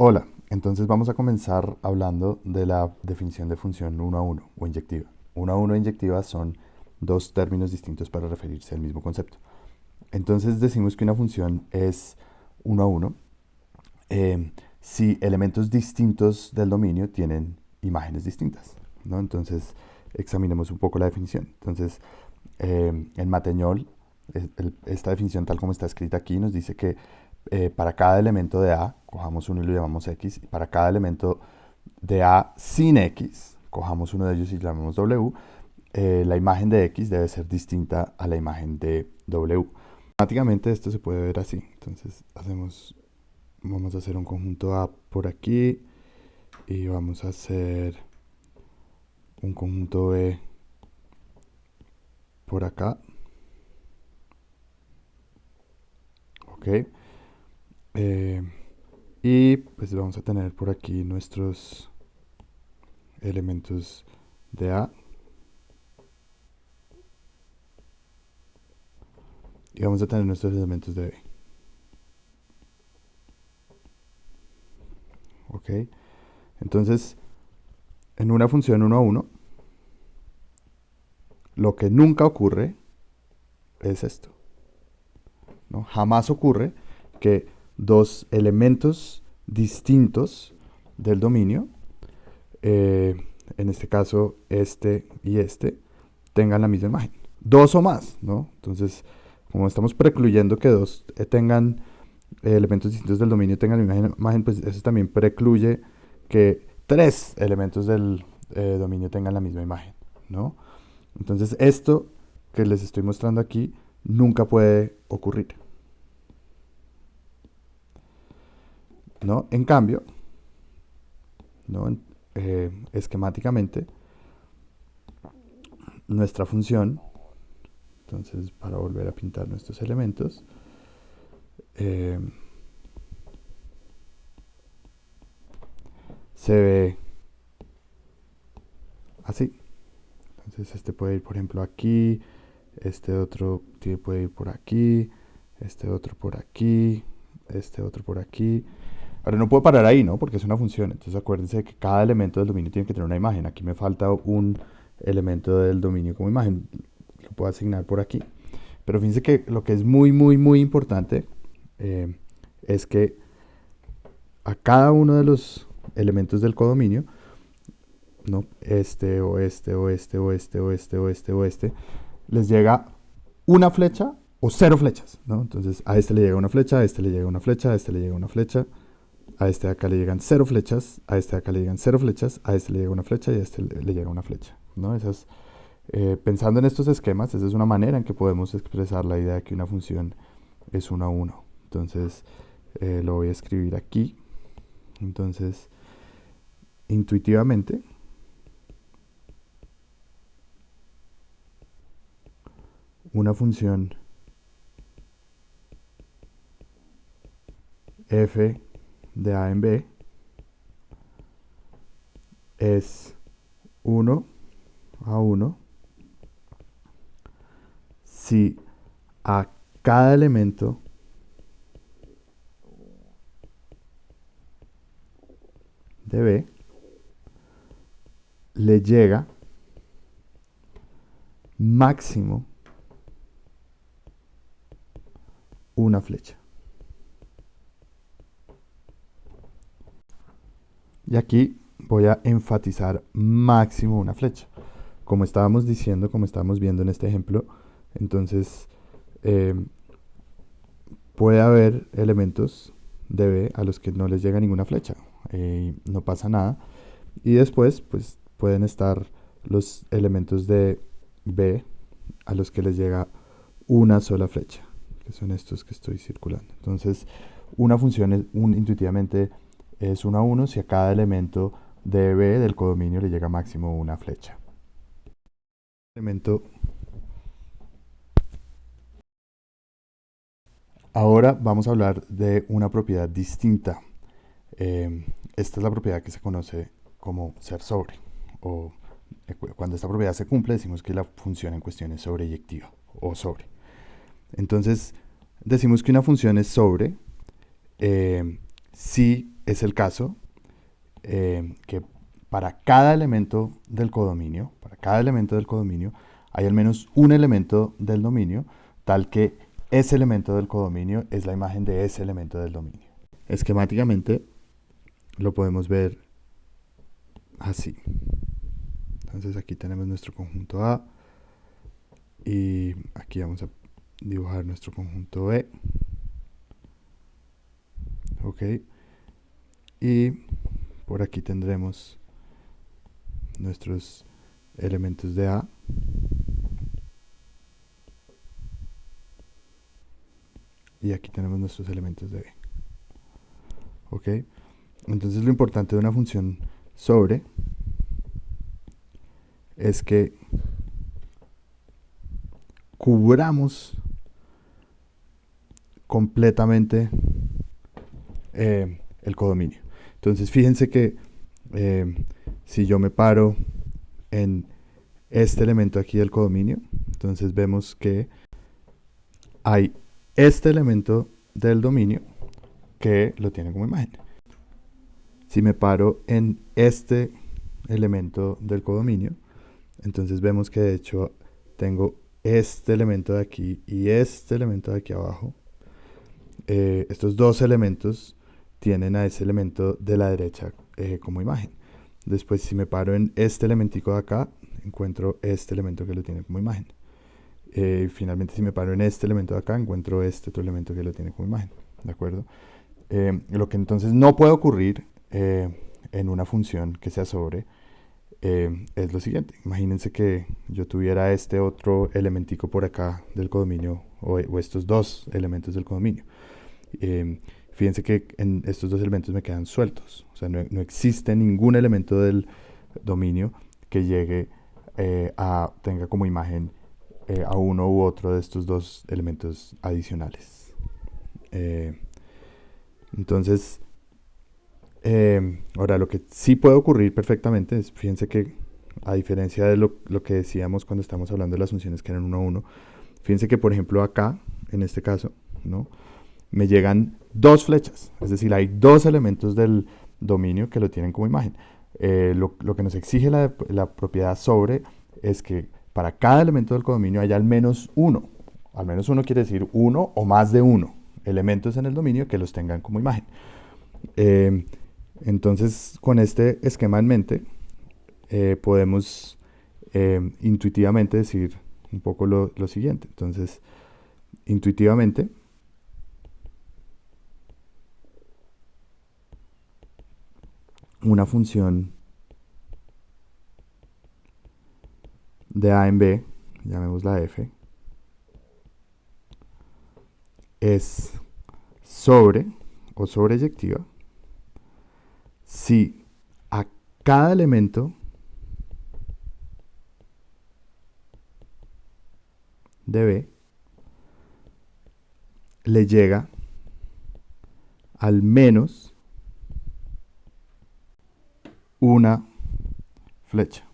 Hola, entonces vamos a comenzar hablando de la definición de función uno a uno o inyectiva. Uno a uno e inyectiva son dos términos distintos para referirse al mismo concepto. Entonces decimos que una función es uno a uno si elementos distintos del dominio tienen imágenes distintas, ¿no? Entonces examinemos un poco la definición. Entonces en Mateñol, esta definición tal como está escrita aquí nos dice que para cada elemento de A, cojamos uno y lo llamamos X, y para cada elemento de A sin X, cojamos uno de ellos y lo llamamos W, la imagen de X debe ser distinta a la imagen de W. Automáticamente esto se puede ver así. Entonces vamos a hacer un conjunto A por aquí y vamos a hacer un conjunto B por acá. Ok. Eh, y pues vamos a tener por aquí nuestros elementos de A y vamos a tener nuestros elementos de B. Ok. Entonces, en una función uno a uno, lo que nunca ocurre es esto, ¿no? Jamás ocurre que dos elementos distintos del dominio, eh, en este caso este y este, tengan la misma imagen. Dos o más, ¿no? Entonces, como estamos precluyendo que dos tengan elementos distintos del dominio tengan la misma imagen, pues eso también precluye que tres elementos del dominio tengan la misma imagen, ¿no? Entonces, esto que les estoy mostrando aquí nunca puede ocurrir, ¿no? En cambio, ¿no? Esquemáticamente, nuestra función, entonces para volver a pintar nuestros elementos, eh, se ve así. Entonces este puede ir, por ejemplo, aquí, este otro puede ir por aquí, este otro por aquí, este otro por aquí. Ahora no puedo parar ahí, ¿no? Porque es una función. Entonces acuérdense que cada elemento del dominio tiene que tener una imagen. Aquí me falta un elemento del dominio como imagen. Lo puedo asignar por aquí. Pero fíjense que lo que es muy, muy, muy importante eh, es que a cada uno de los elementos del codominio, ¿no? Este, oeste, oeste, oeste, oeste, oeste, oeste, les llega una flecha o cero flechas, ¿no? Entonces a este le llega una flecha, a este le llega una flecha, a este le llega una flecha, a este de acá le llegan cero flechas, a este de acá le llegan cero flechas, a este le llega una flecha y a este le llega una flecha, ¿no? Pensando en estos esquemas, esa es una manera en que podemos expresar la idea de que una función es uno a uno. Entonces lo voy a escribir aquí. Entonces, intuitivamente, una función f de a en b es uno a uno si a cada elemento de B le llega máximo una flecha. Y aquí voy a enfatizar máximo una flecha. Como estábamos diciendo, como estábamos viendo en este ejemplo, entonces eh, puede haber elementos de B a los que no les llega ninguna flecha. No pasa nada. Y después, pues pueden estar los elementos de B a los que les llega una sola flecha, que son estos que estoy circulando. Entonces, una función intuitivamente es 1 a 1 si a cada elemento de B del codominio le llega máximo una flecha. Elemento. Ahora vamos a hablar de una propiedad distinta. Esta es la propiedad que se conoce como ser sobre. O cuando esta propiedad se cumple, decimos que la función en cuestión es sobreyectiva o sobre. Entonces, decimos que una función es sobre si es el caso que para cada elemento del codominio, hay al menos un elemento del dominio, tal que ese elemento del codominio es la imagen de ese elemento del dominio. Esquemáticamente lo podemos ver así. Entonces aquí tenemos nuestro conjunto A y aquí vamos a dibujar nuestro conjunto B. Ok. Y por aquí tendremos nuestros elementos de A. Y aquí tenemos nuestros elementos de B. Ok. Entonces lo importante de una función sobre es que cubramos completamente el codominio. Entonces fíjense que si yo me paro en este elemento aquí del codominio, entonces vemos que hay este elemento del dominio que lo tiene como imagen. Si me paro en este elemento del codominio, entonces vemos que de hecho tengo este elemento de aquí y este elemento de aquí abajo. Estos dos elementos tienen a ese elemento de la derecha como imagen. Después, si me paro en este elementico de acá, encuentro este elemento que lo tiene como imagen. Finalmente, si me paro en este elemento de acá, encuentro este otro elemento que lo tiene como imagen. ¿De acuerdo? Lo que entonces no puede ocurrir en una función que sea sobre es lo siguiente. Imagínense que yo tuviera este otro elementico por acá del codominio o estos dos elementos del codominio. Fíjense que en estos dos elementos me quedan sueltos. O sea, no existe ningún elemento del dominio que llegue tenga como imagen a uno u otro de estos dos elementos adicionales. Entonces, ahora lo que sí puede ocurrir perfectamente es, fíjense que a diferencia de lo que decíamos cuando estamos hablando de las funciones que eran 1 a 1, fíjense que por ejemplo acá, en este caso, ¿no?, me llegan dos flechas, es decir, hay dos elementos del dominio que lo tienen como imagen. Lo que nos exige la propiedad sobre es que para cada elemento del codominio haya al menos uno. Al menos uno quiere decir uno o más de uno elementos en el dominio que los tengan como imagen. Entonces, con este esquema en mente, podemos intuitivamente decir un poco lo siguiente. Entonces, intuitivamente, una función de A en B, llamémosla f, es sobre o sobreyectiva si a cada elemento de B le llega al menos una flecha.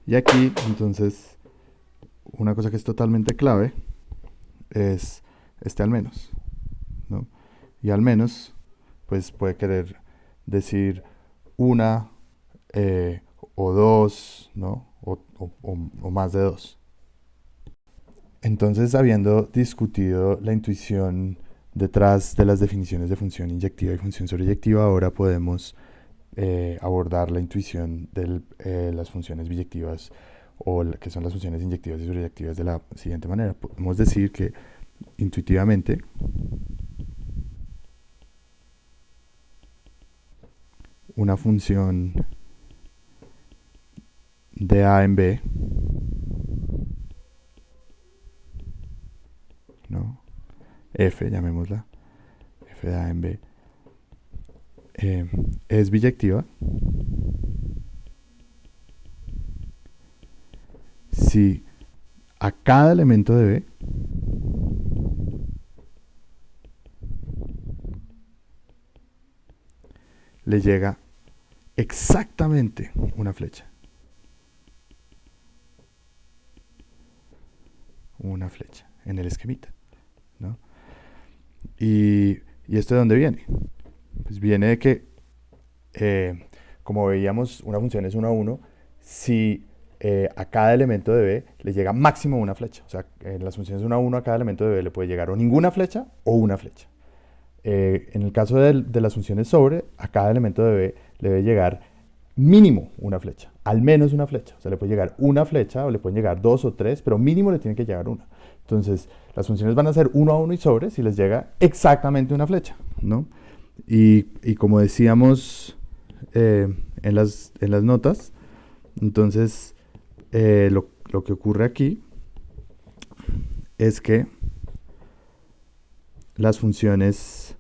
Y aquí, entonces, una cosa que es totalmente clave es este al menos, ¿no? Y al menos, pues puede querer decir una o dos, ¿no? O más de dos. Entonces, habiendo discutido la intuición detrás de las definiciones de función inyectiva y función sobreyectiva, ahora podemos abordar la intuición de las funciones biyectivas o que son las funciones inyectivas y sobreyectivas de la siguiente manera. Podemos decir que intuitivamente una función de A en B, ¿no?, f, llamémosla f de A en B, es biyectiva si a cada elemento de B le llega exactamente una flecha. Una flecha en el esquemita, ¿no? ¿Y esto de dónde viene? Pues viene de que, como veíamos, una función es 1 a 1 si a cada elemento de B le llega máximo una flecha. O sea, en las funciones 1 a 1 a cada elemento de B le puede llegar o ninguna flecha o una flecha. En el caso de las funciones sobre, a cada elemento de B le debe llegar mínimo una flecha, al menos una flecha. O sea, le puede llegar una flecha o le pueden llegar 2 o 3, pero mínimo le tiene que llegar una. Entonces, las funciones van a ser 1 a 1 y sobre si les llega exactamente una flecha, ¿no? Y como decíamos en las notas, entonces lo que ocurre aquí es que las funciones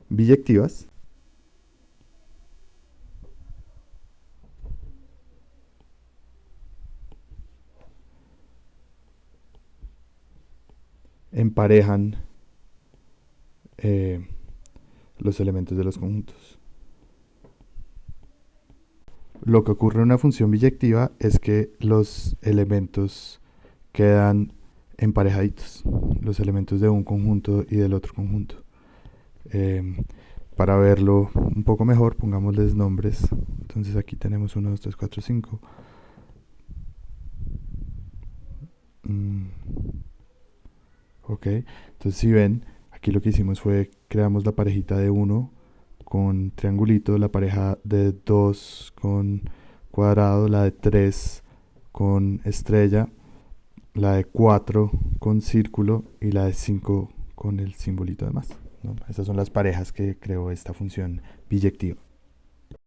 biyectivas emparejan los elementos de los conjuntos. Lo que ocurre en una función biyectiva es que los elementos quedan emparejaditos, los elementos de un conjunto y del otro conjunto. Para verlo un poco mejor, pongámosles nombres. Entonces aquí tenemos 1, 2, 3, 4, 5. Ok, entonces si ven, aquí lo que hicimos fue creamos la parejita de 1 con triangulito, la pareja de 2 con cuadrado, la de 3 con estrella, la de 4 con círculo y la de 5 con el simbolito de más, ¿no? Estas son las parejas que creó esta función biyectiva.